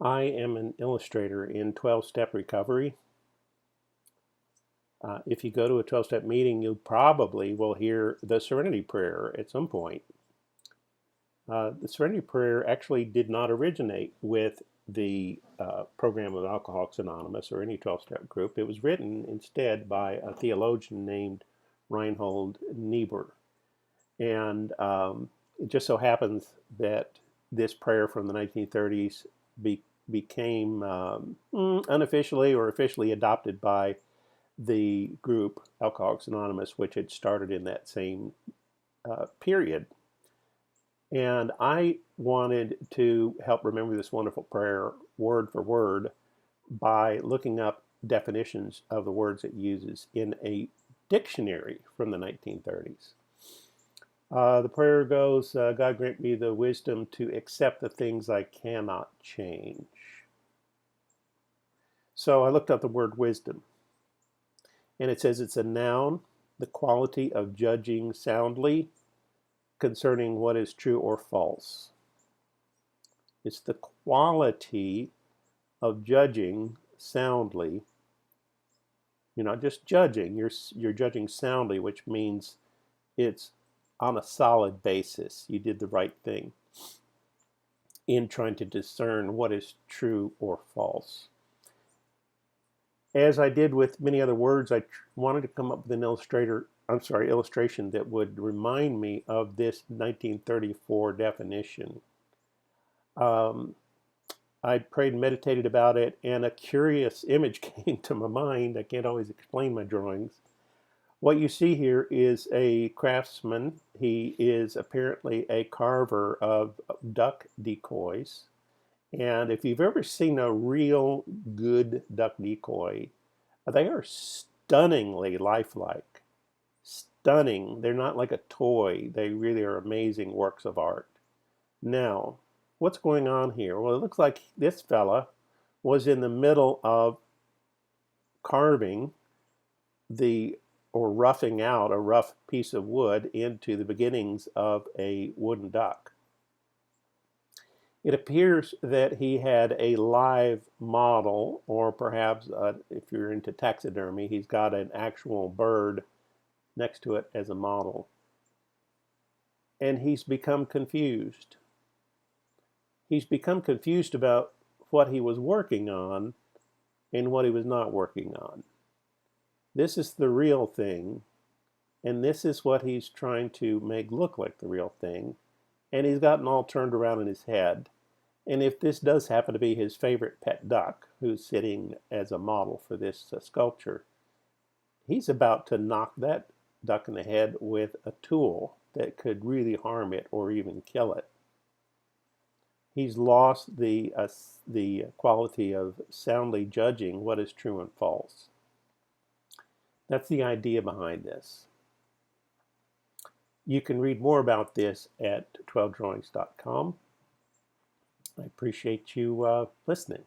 I am an illustrator in 12-step recovery. If you go to a 12-step meeting, you probably will hear the Serenity Prayer at some point. The Serenity Prayer actually did not originate with the program of Alcoholics Anonymous or any 12-step group. It was written instead by a theologian named Reinhold Niebuhr. And it just so happens that this prayer from the 1930s became unofficially or officially adopted by the group Alcoholics Anonymous, which had started in that same period. And I wanted to help remember this wonderful prayer word for word by looking up definitions of the words it uses in a dictionary from the 1930s. The prayer goes, God grant me the wisdom to accept the things I cannot change. So I looked up the word wisdom, and it says it's a noun, the quality of judging soundly concerning what is true or false. It's the quality of judging soundly. You're not just judging, you're judging soundly, which means it's on a solid basis. You did the right thing in trying to discern what is true or false. As I did with many other words, I wanted to come up with an illustration that would remind me of this 1934 definition. I prayed and meditated about it, and a curious image came to my mind. I can't always explain my drawings. What you see here is a craftsman. He is apparently a carver of duck decoys. And if you've ever seen a real good duck decoy, they are stunningly lifelike. Stunning. They're not like a toy. They really are amazing works of art. Now, what's going on here? Well, it looks like this fella was in the middle of carving or roughing out a rough piece of wood into the beginnings of a wooden duck. It appears that he had a live model, or perhaps if you're into taxidermy, he's got an actual bird next to it as a model. And he's become confused. He's become confused about what he was working on and what he was not working on. This is the real thing, and this is what he's trying to make look like the real thing, and he's gotten all turned around in his head. And if this does happen to be his favorite pet duck, who's sitting as a model for this sculpture, he's about to knock that duck in the head with a tool that could really harm it or even kill it. He's lost the quality of soundly judging what is true and false. That's the idea behind this. You can read more about this at TwelveDrawings.com. I appreciate you listening.